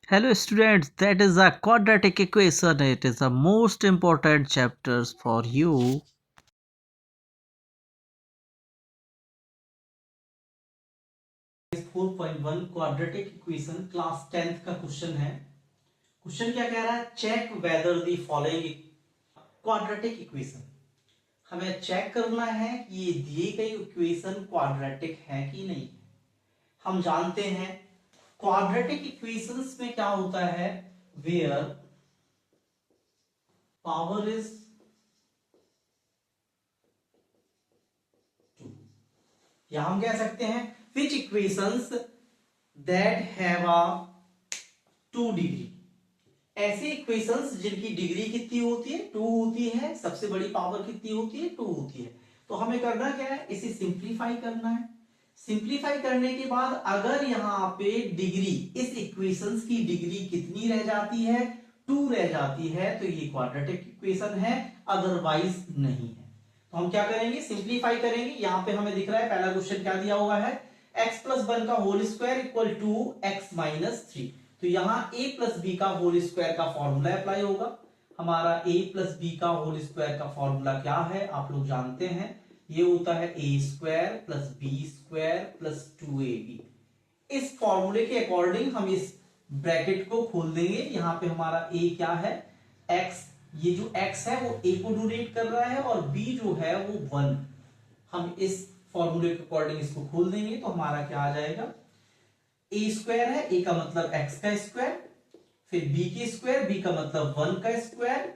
Hello students, that is a quadratic equation. It is the most important chapters for you. 4.1 quadratic equation class 10th का question है। Question क्या कह रहा है? Check whether the following quadratic equation. हमें check करना है कि ये दी गई इक्वेशन क्वाड्रेटिक है कि नहीं। हम जानते हैं क्वाड्रेटिक इक्वेशंस में क्या होता है, वेयर पावर इज या हम कह सकते हैं which equations that have a 2 degree. ऐसे इक्वेशंस जिनकी डिग्री कितनी होती है? 2 होती है। सबसे बड़ी पावर कितनी होती है? 2 होती है। तो हमें करना क्या है? इसे सिंप्लीफाई करना है। सिंप्लीफाई करने के बाद अगर यहाँ पे डिग्री, इस इक्वेशंस की डिग्री कितनी रह जाती है? 2 रह जाती है, तो ये क्वाड्रेटिक इक्वेशन है, अदरवाइज नहीं है। तो हम क्या करेंगे? सिंप्लीफाई करेंगे। यहां पे हमें दिख रहा है पहला क्वेश्चन क्या दिया हुआ है, x प्लस 1 का whole square equal to x minus 3। तो यहां a प्लस बी का होल स्क्वायर का फॉर्मूला अप्लाई होगा। हमारा a प्लस बी का होल स्क्वायर का फॉर्मूला क्या है? आप लोग जानते हैं, ये होता है a square plus B square plus 2ab। इस फॉर्मूले के अकॉर्डिंग हम इस ब्रैकेट को खोल देंगे। यहां पे हमारा a क्या है? x। ये जो x है वो a को डोनेट कर रहा है और b जो है वो 1। हम इस फॉर्मूले के अकॉर्डिंग इसको खोल देंगे तो हमारा क्या आ जाएगा? a स्क्वायर है, a का मतलब x का स्क्वायर, फिर b के स्क्वायर, b का मतलब 1 का स्क्वायर,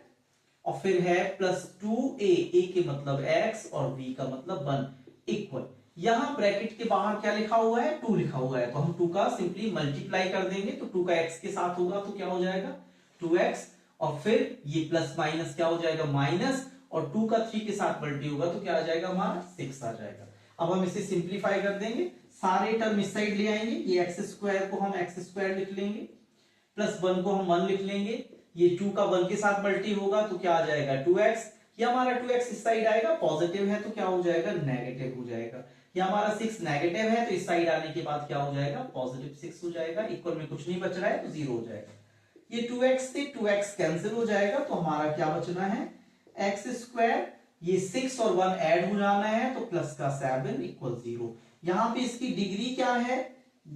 और फिर है प्लस 2a, a के मतलब x और b का मतलब 1 इक्वल। यहां ब्रैकेट के बाहर क्या लिखा हुआ है? 2 लिखा हुआ है, तो हम 2 का सिंपली मल्टीप्लाई कर देंगे। तो 2 का x के साथ होगा तो क्या हो जाएगा? 2x, और फिर ये प्लस माइनस क्या हो जाएगा? माइनस, और 2 का 3 के साथ मल्टी होगा तो क्या आ जाएगा? हमारा 6 आ जाएगा। अब हम इसे सिंप्लीफाई कर देंगे, सारे टर्म इस साइड ले आएंगे। ये एक्स स्क्वायर को हम एक्स स्क्वायर लिख लेंगे, प्लस 1 को हम 1 लिख लेंगे। ये 2 का 1 के साथ मल्टी होगा तो क्या आ जाएगा? 2x। ये हमारा 2x इस साइड आएगा, पॉजिटिव है तो क्या हो जाएगा? नेगेटिव हो जाएगा। ये हमारा 6 नेगेटिव है तो इस साइड आने के बाद क्या हो जाएगा? पॉजिटिव 6 हो जाएगा। इक्वल में कुछ नहीं बच रहा है तो 0 हो जाएगा। ये 2x से 2x कैंसिल हो जाएगा तो हमारा क्या बचना है? एक्स स्क्वायर, ये 6 और 1 ऐड हो जाना है तो प्लस का 7 इक्वल 0। यहां पे इसकी डिग्री क्या है?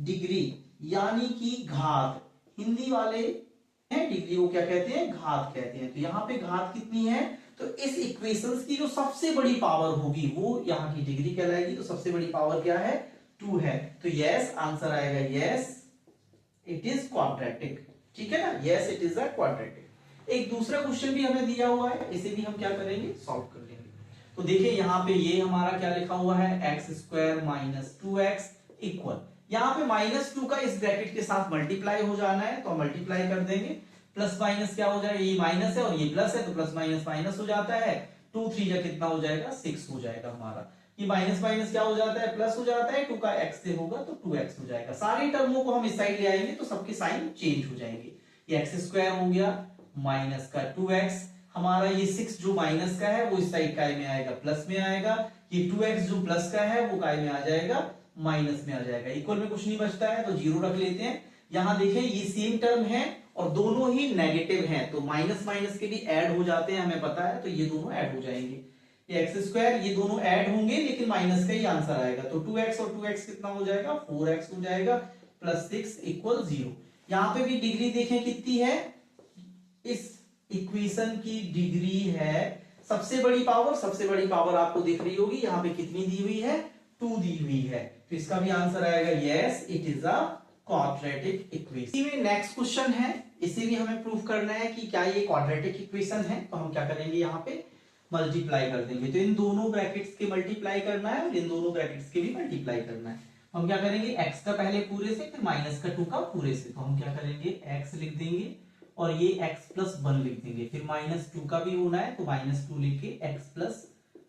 डिग्री यानी कि घात। हिंदी वाले हैं डिग्री को क्या कहते हैं? घात कहते हैं। तो यहाँ पे घात कितनी है? तो इस इक्वेशंस की जो सबसे बड़ी पावर होगी वो यहाँ की डिग्री कहलाएगी। तो सबसे बड़ी पावर क्या है? 2 है। तो यस, आंसर आएगा यस, इट इज क्वाड्रेटिक। ठीक है ना? Yes, it is a quadratic. एक दूसरा क्वेश्चन भी हमें दिया हुआ है, इसे भी हम क्या करेंगे? सॉल्व कर लेंगे। तो देखिए यहाँ पे ये हमारा क्या लिखा हुआ है? X square minus 2x equal, यहाँ पे माइनस 2 का इस ब्रैकेट के साथ मल्टीप्लाई हो जाना है तो मल्टीप्लाई कर देंगे। प्लस माइनस क्या हो जाएगा? ये माइनस है और ये प्लस है तो प्लस माइनस माइनस हो जाता है। 2 3 जा कितना हो जाएगा? 6 हो जाएगा हमारा। ये माइनस माइनस क्या हो जाता है? प्लस हो जाता है। 2 का x से होगा तो 2x हो जाएगा। सारी टर्मों को हम इस साइड ले आएंगे तो सबके साइन चेंज हो जाएंगे। ये एक्स स्क्वायर हो गया माइनस का 2x, हमारा ये 6 जो माइनस का है वो इस साइड काय में आएगा? प्लस में आएगा। ये 2x जो प्लस का है वो काय में आ जाएगा? माइनस में आ जाएगा। इक्वल में कुछ नहीं बचता है तो 0 रख लेते हैं। यहां देखें ये सेम टर्म है और दोनों ही नेगेटिव हैं तो माइनस माइनस के भी ऐड हो जाते हैं, हमें पता है, तो ये दोनों ऐड हो जाएंगे। ये एक्स स्क्वायर, ये दोनों ऐड होंगे लेकिन माइनस का ही आंसर आएगा। तो 2x और 2x कितना हो जाएगा? 4x हो जाएगा, प्लस 6 इक्वल 0। यहां पे भी डिग्री देखें कितनी है? इस इक्वेशन की डिग्री है, सबसे बड़ी पावर, सबसे बड़ी पावर आपको दिख रही होगी यहाँ पे कितनी दी हुई है? 2 दी हुई है। तो इसका भी आंसर आएगा yes, it is a quadratic equation. में नेक्स्ट क्वेश्चन है, इसे भी हमें प्रूव करना है कि क्या ये क्वाड्रेटिक इक्वेशन है। तो हम क्या करेंगे? यहाँ पे मल्टीप्लाई कर देंगे। तो इन दोनों ब्रैकेट्स के मल्टीप्लाई करना है और इन दोनों ब्रैकेट्स के भी मल्टीप्लाई करना है। हम क्या करेंगे? x का पहले पूरे से, फिर माइनस का 2 का पूरे से। तो हम क्या करेंगे? x लिख देंगे और ये x प्लस 1 लिख देंगे। फिर माइनस 2 का भी होना है तो माइनस 2 लिख के x प्लस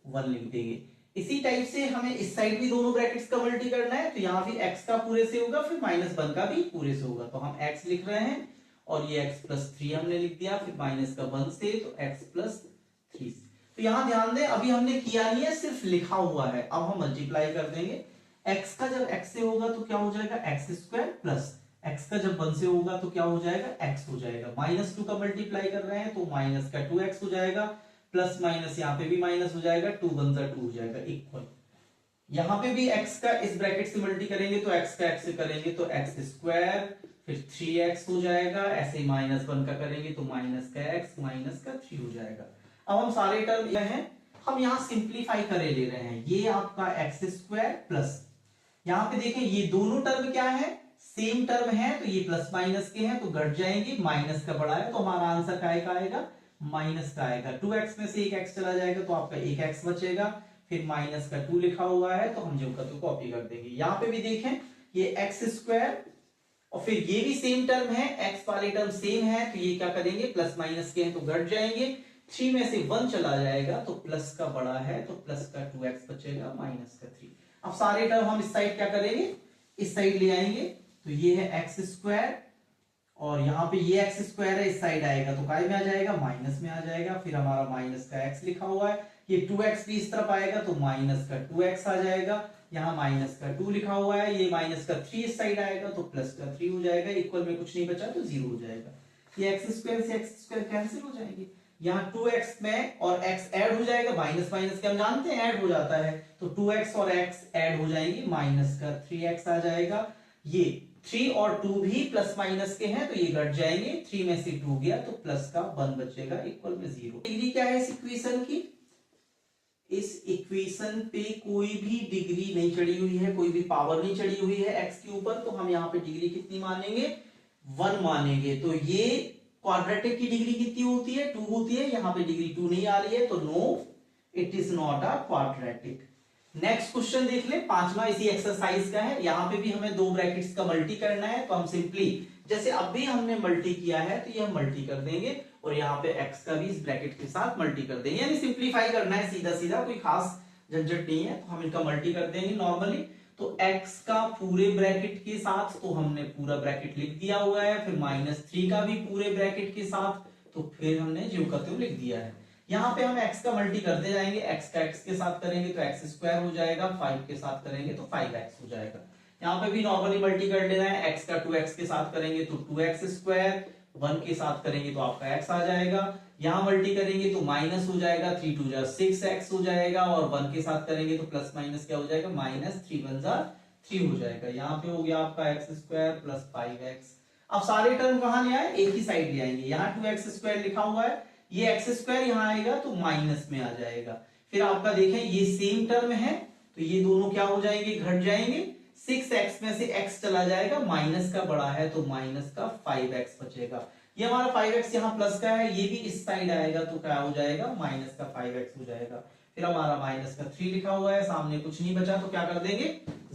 1 लिख देंगे। इसी टाइप से हमें इस साइड भी दोनों ब्रैकेट्स का मल्टी करना है तो यहाँ भी x का पूरे से होगा, फिर माइनस 1 का भी पूरे से होगा। तो हम x लिख रहे हैं और ये x प्लस 3 हमने लिख दिया, फिर माइनस का 1 से तो x प्लस 3। तो यहां ध्यान दें, अभी हमने किया नहीं है, सिर्फ लिखा हुआ है। अब हम मल्टीप्लाई कर देंगे। x का जब x से होगा तो क्या हो जाएगा? एक्स स्क्वायर प्लस x का जब 1 से होगा तो क्या हो जाएगा, x हो जाएगा। -2 का मल्टीप्लाई कर रहे हैं तो माइनस का 2x हो जाएगा, प्लस माइनस यहाँ पे भी माइनस हो जाएगा, 2 1 जा 2 हो जाएगा इक्वल। यहाँ पे भी x का इस ब्रैकेट से मल्टी करेंगे तो x का x से करेंगे तो x स्क्वायर, फिर 3x हो जाएगा। ऐसे ही -1 का करेंगे तो माइनस का x माइनस का 3 हो जाएगा। अब हम सारे टर्म ये हैं, हम यहाँ सिंप्लीफाई करे ले रहे हैं। ये आपका x स्क्वायर प्लस, यहाँ पे देखें ये दोनों टर्म क्या है, सेम टर्म है, तो ये प्लस माइनस के हैं तो घट जाएंगे, माइनस का बड़ा है तो हमारा आंसर का आएगा माइनस का आएगा। 2x में से एक x चला जाएगा तो आपका एक x बचेगा, फिर माइनस का 2 लिखा हुआ है तो हम जो का तो कॉपी कर देंगे। यहाँ पे भी देखें ये x स्क्वायर और फिर ये भी सेम टर्म है, x वाले टर्म सेम है तो ये क्या करेंगे, प्लस माइनस के हैं तो घट जाएंगे, 3 में से 1 चला जाएगा तो प्लस का बड़ा है तो प्लस का 2x बचेगा माइनस का 3। अब सारे टर्म हम इस साइड क्या करेंगे, इस साइड ले आएंगे तो ये है एक्स स्क्वायर और यहाँ पे ये एक्स स्क्वायर है, इस साइड आएगा तो काय में आ जाएगा, माइनस में आ जाएगा। फिर हमारा माइनस का x लिखा हुआ है, ये 2x भी इस तरफ आएगा तो माइनस का 2x आ जाएगा। यहाँ माइनस का 2 लिखा हुआ है, ये माइनस का 3 इस साइड आएगा तो प्लस का 3 हो जाएगा, इक्वल में कुछ नहीं बचा तो 0 हो जाएगा। ये एक्स स्क्वायर से एक्स स्क्वायर कैंसिल हो जाएंगे, यहाँ 2x में और x ऐड हो जाएगा, माइनस माइनस के हम जानते हैं ऐड हो जाता है तो 2x और x ऐड हो जाएंगे, माइनस का 3x आ जाएगा। ये 3 और 2 भी प्लस माइनस के हैं तो ये घट जाएंगे, 3 में से 2 गया तो प्लस का 1 बचेगा, इक्वल में 0। डिग्री क्या है इस इक्वेशन की, इस इक्वेशन पे कोई भी डिग्री नहीं चढ़ी हुई है, कोई भी पावर नहीं चढ़ी हुई है x के ऊपर, तो हम यहाँ पे डिग्री कितनी मानेंगे, 1 मानेंगे। तो ये क्वाड्रेटिक की डिग्री कितनी होती है, 2 होती है, यहाँ पे डिग्री 2 नहीं आ रही है तो no it is not a quadratic. Next question देख ले, पांचवा इसी एक्सरसाइज का है। यहाँ पे भी हमें दो ब्रैकेट्स का मल्टी करना है तो हम सिंपली जैसे अभी हमने मल्टी किया है तो ये हम मल्टी कर देंगे और यहाँ पे x का भी इस ब्रैकेट के साथ मल्टी कर देंगे, यानी सिंप्लीफाई करना है सीधा सीधा, कोई खास झंझट नहीं है। तो हम इनका मल्टी कर देंगे नॉर्मली, तो x का पूरे ब्रैकेट के साथ तो हमने पूरा ब्रैकेट लिख दिया हुआ है, फिर -3 का भी पूरे ब्रैकेट के साथ तो फिर हमने जो का त्यों लिख दिया है। यहाँ पे हम x का मल्टी करते जाएंगे, x का x के साथ करेंगे तो x स्क्वायर हो जाएगा, 5 के साथ करेंगे तो 5x हो जाएगा। यहाँ पे भी नॉर्मली मल्टी कर लेना है, x का 2x के साथ करेंगे तो 2x स्क्वायर, 1 के साथ करेंगे तो आपका x आ जाएगा। यहाँ मल्टी करेंगे तो माइनस हो जाएगा, 3 2 जा 6x हो जाएगा और 1 के साथ करेंगे तो प्लस माइनस क्या हो जाएगा, -3 1 जा 3 हो जाएगा। यहाँ पे हो गया आपका x स्क्वायर प्लस 5x। अब सारे टर्म कहाँ ले आए, एक ही साइड ले आएंगे। यहाँ 2x स्क्वायर लिखा हुआ है, ये x स्क्वायर यहाँ आएगा तो माइनस में आ जाएगा। फिर आपका देखें ये सेम टर्म है तो ये दोनों क्या हो जाएंगे, घट जाएंगे, 6x में से x चला जाएगा, माइनस का बड़ा है तो माइनस का 5x बचेगा। ये हमारा 5x यहाँ प्लस का है, ये भी इस साइड आएगा तो क्या हो जाएगा, माइनस का 5x हो जाएगा। फिर हमारा माइनस का 3 लिखा हुआ है, सामने कुछ नहीं बचा तो क्या कर देंगे,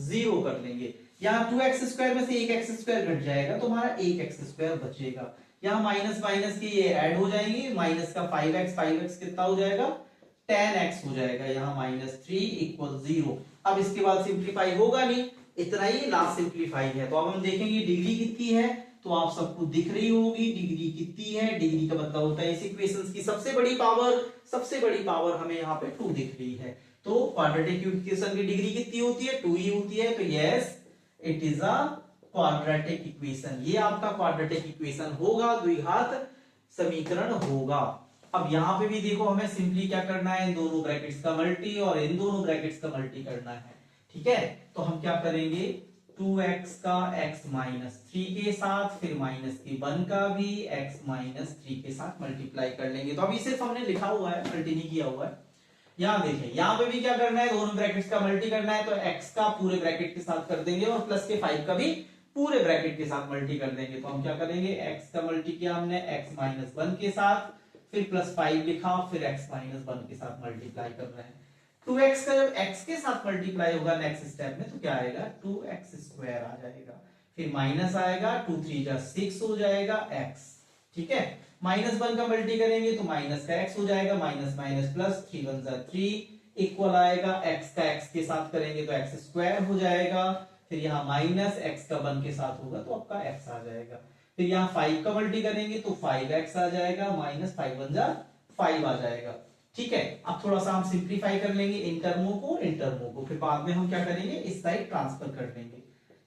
0 कर लेंगे। यहाँ 2x स्क्वायर में से एक x स्क्वायर घट जाएगा तो हमारा 1x स्क्वायर बचेगा। यहाँ माइनस माइनस के ये ऐड हो जाएंगे, माइनस का 5x कितना हो जाएगा, 10x हो जाएगा। यहाँ -3 = 0। अब इसके बाद सिंप्लीफाई होगा नहीं, इतना ही लास्ट सिंप्लीफाई है। तो अब हम देखेंगे डिग्री कितनी है, तो आप सबको दिख रही होगी डिग्री कितनी है। डिग्री का मतलब होता है इस इक्वेशंस की सबसे बड़ी पावर हमें यहाँ पे 2 दिख रही है। तो क्वाड्रेटिक इक्वेशन की डिग्री कितनी होती है, 2 ही होती है। तो yes it is a quadratic equation, ये आपका क्वाड्रेटिक इक्वेशन होगा, द्विघात समीकरण होगा। अब यहाँ पे भी देखो हमें सिंपली क्या करना है, इन दोनों ब्रैकेट्स का मल्टी और इन दोनों ब्रैकेट्स का मल्टी करना है, ठीक है। तो हम क्या करेंगे, 2x का x -3 के साथ, फिर -1 का भी x -3 के साथ मल्टीप्लाई कर लेंगे। तो अभी सिर्फ हमने लिखा हुआ है, मल्टी नहीं किया हुआ है। यहाँ देखें, यहाँ पे भी क्या करना है, दोनों ब्रैकेट्स का मल्टी करना है, तो x का पूरे ब्रैकेट के साथ कर देंगे और प्लस के 5 का भी पूरे ब्रैकेट के साथ मल्टी कर देंगे। तो हम क्या करेंगे, x का मल्टी किया हमने x -1 के साथ, फिर +5 लिखा, फिर x -1 के साथ मल्टीप्लाई कर रहे हैं। 2x का जब x के साथ मल्टीप्लाई होगा नेक्स्ट स्टेप में तो क्या आएगा, 2x स्क्वायर आ जाएगा, फिर माइनस आएगा, 2 3 जा 6 हो जाएगा x, ठीक है। -1 का मल्टी करेंगे तो माइनस का x हो जाएगा, माइनस माइनस प्लस, 3 1 जा 3 इक्वल आएगा, x का x के साथ करेंगे तो x स्क्वायर हो जाएगा, फिर यहाँ माइनस x का 1 के साथ होगा तो आपका x आ जाएगा। फिर यहाँ 5 का मल्टी करेंगे तो 5x आ जाएगा, -5 1 जा 5 आ जाएगा, ठीक है। अब थोड़ा सा हम सिंप्लीफाई कर लेंगे इन टर्मों को, फिर बाद में हम क्या करेंगे, इस साइड ट्रांसफर कर लेंगे।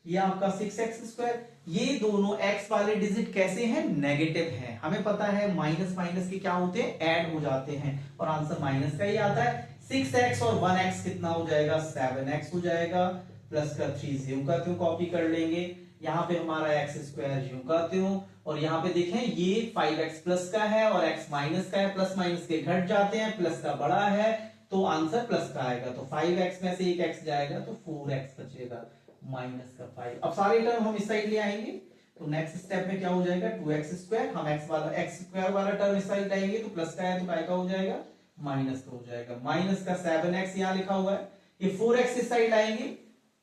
ये आपका 6x²। ये दोनों x वाले डिजिट कैसे हैं, नेगेटिव हैं। हमें पता है माइनस माइनस के क्या होते हैं, ऐड हो जाते हैं, और आंसर माइनस का ही आता है। 6x और 1x कितना हो जाएगा, 7x हो जाएगा। प्लस का 3 यूं का त्यों कॉपी कर लेंगे, यहाँ पे हमारा x² यूं का त्यों, और यहाँ पे देखें ये 5x प्लस का है और x माइनस का है, प्लस माइनस के घट जाते हैं, प्लस का बड़ा है तो आंसर प्लस का आएगा। तो 5x में से एक x जाएगा तो 4x बचेगा, माइनस का 5। अब सारे टर्म हम इस साइड ले आएंगे, तो नेक्स्ट स्टेप में क्या हो जाएगा, 2x²। हम x² वाला टर्म इस साइड लाएंगे तो प्लस का है तो काय का हो जाएगा, माइनस का हो जाएगा। माइनस का 7x यहाँ लिखा हुआ है, ये 4x इस साइड लाएंगे,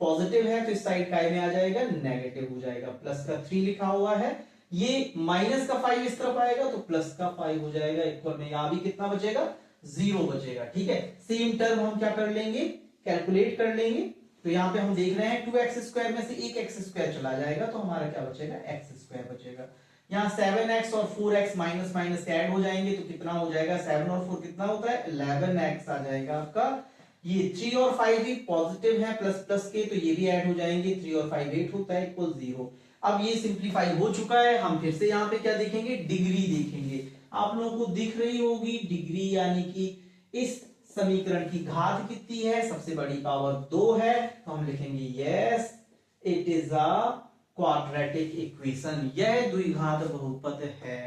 पॉजिटिव है तो इस साइड काय में आ जाएगा, नेगेटिव हो जाएगा। प्लस का 3 लिखा हुआ है, ये माइनस का 5 इस तरफ आएगा तो प्लस का 5 हो जाएगा। इक्वल में यहां भी कितना बचेगा, 0 बचेगा। ठीक है, सेम टर्म हम क्या कर लेंगे, कैलकुलेट कर लेंगे। तो यहाँ पे हम देख रहे हैं 2x² में से एक x² चला जाएगा तो हमारा क्या बचेगा, x² बचेगा। यहाँ 7x और 4x माइनस माइनस ऐड हो जाएंगे तो कितना हो जाएगा, 7 और 4 कितना होता है, 11x आ जाएगा आपका। ये 3 और 5 भी पॉजिटिव है प्लस प्लस के, तो ये भी ऐड हो जाएंगे, 3 और 5 8 होता है, इक्वल 0। अब ये सिंप्लीफाई हो चुका है, हम फिर से यहाँ पे क्या देखेंगे, डिग्री देखेंगे। आप लोगों को दिख रही होगी डिग्री, यानी कि इस समीकरण की घात कितनी है, सबसे बड़ी पावर 2 है, तो हम लिखेंगे yes it is a quadratic equation, यह द्विघात बहुपद है।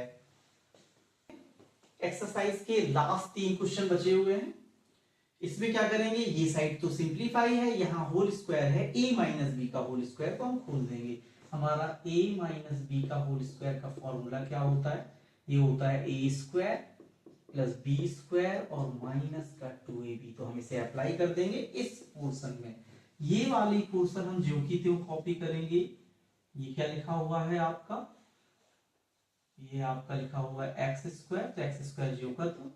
एक्सरसाइज के लास्ट 3 क्वेश्चन बचे हुए हैं। इसमें क्या करेंगे, ये साइड तो सिंप्लीफाई है, यहाँ होल स्क्वायर है, a माइनस बी का होल स्क्वायर, तो हम खोल देंगे। हमारा a माइनस बी का होल स्क्वायर का फॉर्मूला क्या होता है, ये होता है a² प्लस b² और माइनस का 2ab। तो हम इसे अप्लाई कर देंगे इस पोर्शन में। ये वाली पोर्शन हम ज्यों की त्यों कॉपी करेंगे। ये क्या लिखा हुआ है आपका, ये आपका लिखा हुआ है x², तो x² ज्यों का तो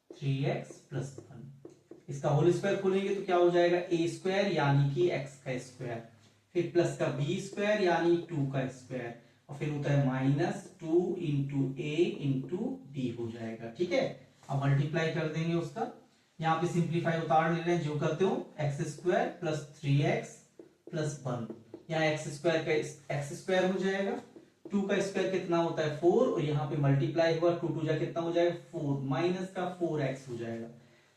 3x प्लस 1। इसका होल स्क्वायर खोलेंगे तो क्या हो जाएगा, a² यानी कि x का स्क्वायर, फिर प्लस का b² यानी 2 का स्क्वायर, और फिर होता है minus 2 into a into b हो जाएगा। ठीक है, अब मल्टीप्लाई कर देंगे उसका। यहाँ पे सिंप्लीफाई उतार ले रहे हैं, जो करते हो x² प्लस 3x प्लस 1, यहाँ x² हो जाएगा, 2 का स्क्वायर कितना होता है 4, और यहाँ पे मल्टीप्लाई हुआ 2 2 जा कितना हो जाएगा 4, माइनस का 4x हो जाएगा।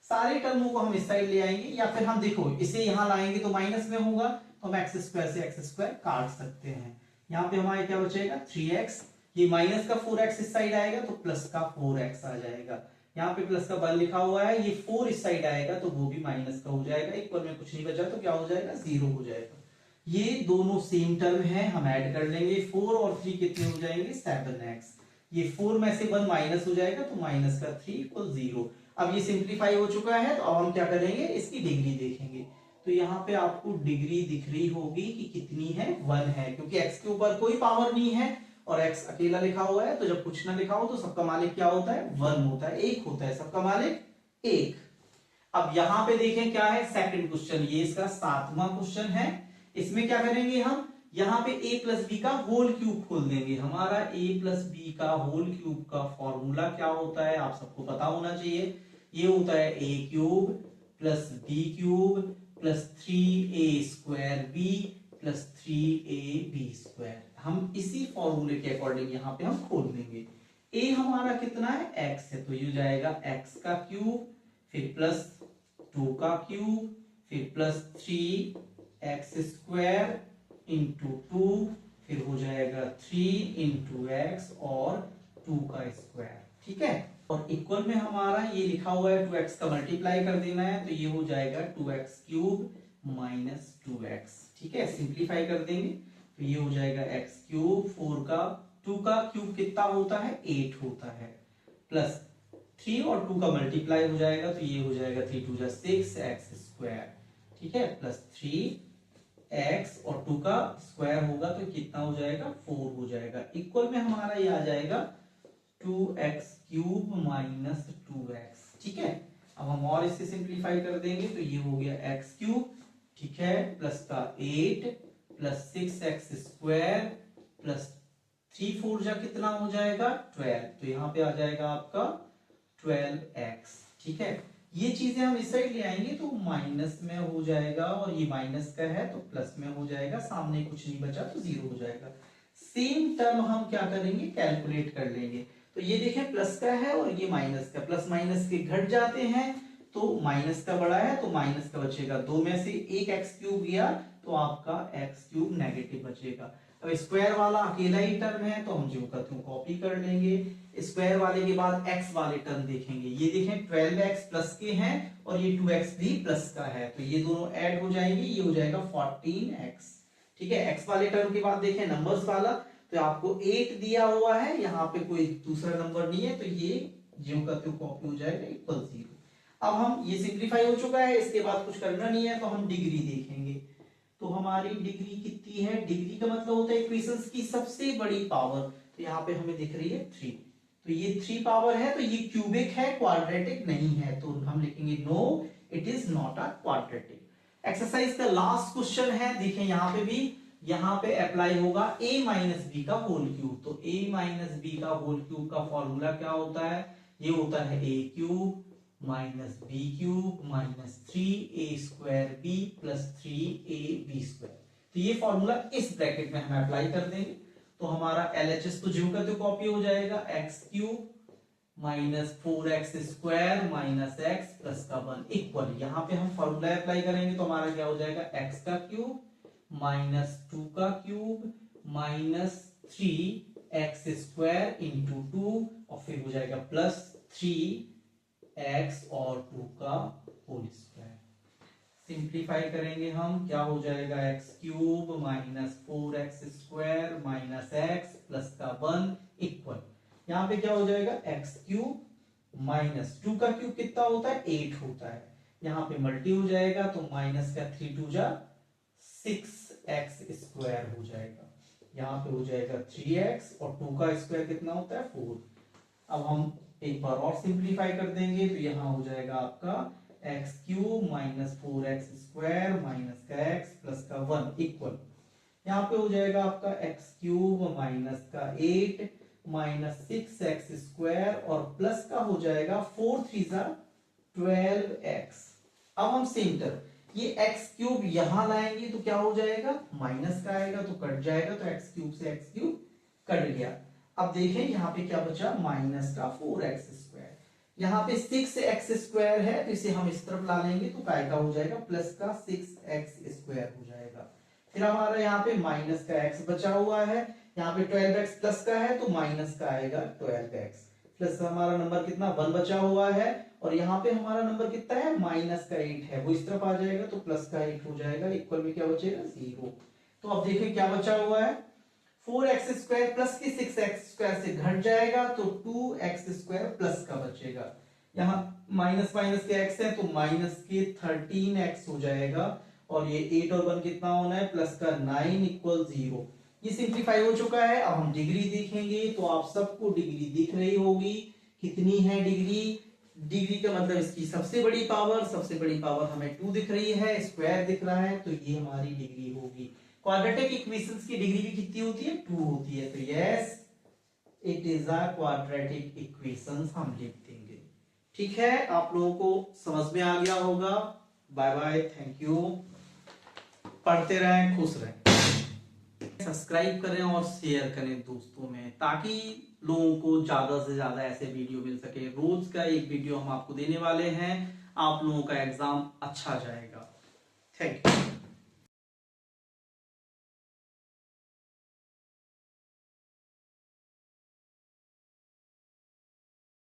सारे टर्मों को हम इस साइड ले आएंगे, या फिर हम देखो इसे यहां लाएंगे तो माइनस में होगा, तो हम x² से x² काट सकते हैं। यहाँ पे हमारे क्या बचेगा 3x, ये माइनस का 4x इस साइड आएगा तो प्लस का 4x आ जाएगा। यहाँ पे प्लस का 1 लिखा हुआ है, ये 4 इस साइड आएगा तो वो भी माइनस का हो जाएगा, इक्वल में कुछ नहीं बचा तो क्या हो जाएगा 0 हो जाएगा। ये दोनों सेम टर्म है, हम ऐड कर लेंगे, 4 और 3 कितने हो जाएंगे 7x, ये 4 में से 1 माइनस हो जाएगा तो माइनस का 3 इक्वल 0। अब ये सिंप्लीफाई हो चुका है, तो अब हम क्या करेंगे, इसकी डिग्री देखेंगे। तो यहाँ पे आपको डिग्री दिख रही होगी कि कितनी है, 1 है, क्योंकि x के ऊपर कोई पावर नहीं है और x अकेला लिखा हुआ है, तो जब कुछ ना लिखा हो तो सबका मालिक क्या होता है, 1 होता है, 1 होता है, सबका मालिक 1। अब यहाँ पे देखें क्या है, सेकंड क्वेश्चन, ये इसका 7वां क्वेश्चन है। इसमें क्या करेंगे हम, यहाँ पे a प्लस बी का होल क्यूब खोल देंगे। हमारा a प्लस बी का होल क्यूब का फॉर्मूला क्या होता है, आप सबको पता होना चाहिए। ये होता है a³ plus b³ plus 3a² b plus 3ab²। हम इसी फॉर्मूले के अकॉर्डिंग यहाँ पे हम खोल देंगे। a हमारा कितना है, x है, तो ये जाएगा x का क्यूब, फिर प्लस 2 का क्यूब, फिर प्लस 3x² इंटू 2, फिर हो जाएगा 3 इंटू x और 2 का स्क्वायर। ठीक है, और इक्वल में हमारा ये लिखा हुआ है 2x का मल्टीप्लाई कर देना है, तो ये हो जाएगा 2x³ माइनस 2x। ठीक है, सिंप्लीफाई कर देंगे तो ये हो जाएगा x³, 4 का 2 का क्यूब कितना होता है 8 होता है, प्लस 3 और 2 का मल्टीप्लाई हो जाएगा तो ये हो जाएगा 3 2 जा 6x²। ठीक है, प्लस 3x और 2 का स्क्वायर होगा तो कितना हो जाएगा 4 हो जाएगा। इक्वल में हमारा ये आ जाएगा 2x³ माइनस 2x। ठीक है, अब हम और इसे सिंप्लीफाई कर देंगे तो ये हो गया x³ ठीक है, प्लस का 8 प्लस 6x² प्लस 3 4 जा कितना हो जाएगा 12, तो यहाँ पे आ जाएगा आपका 12x। ठीक है, ये चीजें हम इस साइड ले आएंगे तो माइनस में हो जाएगा, और ये माइनस का है तो प्लस में हो जाएगा, सामने कुछ नहीं बचा तो जीरो हो जाएगा। सेम टर्म हम क्या करेंगे, कैलकुलेट कर लेंगे। तो ये देखें प्लस का है और ये माइनस का, प्लस माइनस के घट जाते हैं तो माइनस का बड़ा है तो माइनस का बचेगा, दो में से एक एक्स क्यूब गया तो आपका एक्स क्यूब नेगेटिव बचेगा। अब स्क्वायर वाला अकेला ही टर्म है तो हम जो का त्यों कॉपी कर लेंगे। स्क्वायर वाले के बाद एक्स वाले टर्म देखेंगे, ये देखें 12x प्लस के हैं और ये 2x भी प्लस का है, तो ये दोनों ऐड हो जाएंगे, ये हो जाएगा 14x। ठीक है, एक्स वाले टर्म के बाद देखें नंबर्स वाला, तो आपको 8 दिया हुआ है, यहाँ पे कोई दूसरा नंबर नहीं है, तो ये ज्यों का त्यों कॉपी हो जाएगा इक्वल 0। अब हम ये सिंप्लीफाई हो चुका है, इसके बाद कुछ करना नहीं है, तो हम डिग्री देखेंगे। तो हमारी डिग्री कितनी है, डिग्री का मतलब होता है इक्वेशंस की सबसे बड़ी पावर, तो यहाँ पे हमें दिख रही है 3, तो ये 3 पावर है, तो ये क्यूबिक है, क्वाड्रेटिक नहीं है, तो हम लिखेंगे no it is not a quadratic. Exercise का लास्ट क्वेश्चन है, देखें यहाँ पे भी, यहाँ पे अप्लाई होगा a माइनस बी का होल क्यूब। तो a माइनस बी का होल क्यूब का फॉर्मूला क्या होता है, ये होता है a cube minus B cube minus 3a square b plus 3ab square. तो ये फॉर्मूला इस ब्रैकेट में हम अप्लाई कर देंगे, तो हमारा LHS तो ज्यों का त्यों कॉपी हो जाएगा, x cube minus 4x square minus x plus का 1 इक्वल, यहाँ पे हम फॉर्मूला अप्लाई करेंगे तो हमारा क्या हो जाएगा, x का क्यूब माइनस 2 का cube minus 3x square into 2 और फिर हो जाएगा प्लस 3x और 2 का होल स्क्वायर। सिंप्लीफाई करेंगे हम, क्या हो जाएगा, x cube minus 4x square minus x plus का 1 इक्वल, यहाँ पे क्या हो जाएगा, x क्यूब माइनस 2 का क्यूब कितना होता है, 8 होता है, यहाँ पे मल्टी हो जाएगा तो माइनस का 3 2 जा 6x स्क्वायर हो जाएगा, यहाँ पे हो जाएगा 3x और 2 का स्क्वायर कितना होता है 4। अब हम एक बार और सिंप्लीफाई कर देंगे, तो यहाँ हो जाएगा आपका x cube minus 4x square minus का x प्लस का 1 इक्वल, यहाँ पे हो जाएगा आपका x क्यूब माइनस का 8 माइनस 6x स्क्वायर और प्लस का हो जाएगा 4 3 12x। अब हम सेंटर ये x क्यूब यहां लाएंगे तो क्या हो जाएगा, माइनस का आएगा तो कट जाएगा, तो x क्यूब से x क्यूब कट गया। अब देखें यहाँ पे क्या बचा, माइनस का 4x स्क्वायर, यहाँ पे 6x स्क्वायर है तो इसे हम इस तरफ ला लेंगे तो काय का हो जाएगा, प्लस का 6x स्क्वायर हो जाएगा। फिर हमारा यहाँ पे माइनस का x बचा हुआ है, यहाँ पे 12x प्लस का है तो माइनस का आएगा 12x, प्लस हमारा नंबर कितना 1 बचा हुआ है, और यहाँ पे हमारा नंबर कितना है, माइनस का 8 है, वो इस तरफ आ जाएगा तो प्लस का 8 हो जाएगा, इक्वल में क्या बचेगा 0। तो अब देखें क्या बचा हुआ है, 4x स्क्वायर प्लस की 6x स्क्वायर से घट जाएगा तो 2x स्क्वायर प्लस का बचेगा, यहाँ माइनस माइनस के x है तो माइनस के 13x हो जाएगा, और ये 8 और 1 कितना होना है, प्लस का 9 इक्वल 0। ये सिंप्लीफाई हो चुका है। अब हम डिग्री देखेंगे, तो आप सबको डिग्री दिख रही होगी, कितनी है डिग्री, डिग्री का मतलब इसकी सबसे बड़ी पावर हमें 2 दिख रही है, स्क्वायर दिख रहा है, तो ये हमारी डिग्री होगी। क्वाड्रेटिक इक्वेशंस की डिग्री भी कितनी होती है, 2 होती है, तो yes it is a quadratic equations हम लिख देंगे। ठीक है, आप लोगों को समझ में आ गया होगा। बाय बाय, थैंक यू, पढ़ते रहें, खुश रहें, सब्सक्राइब करें और शेयर करें दोस्तों में, ताकि लोगों को ज्यादा से ज्यादा ऐसे वीडियो मिल सके। रोज का एक वीडियो हम आपको देने वाले हैं, आप लोगों का एग्जाम अच्छा जाएगा। Thank you.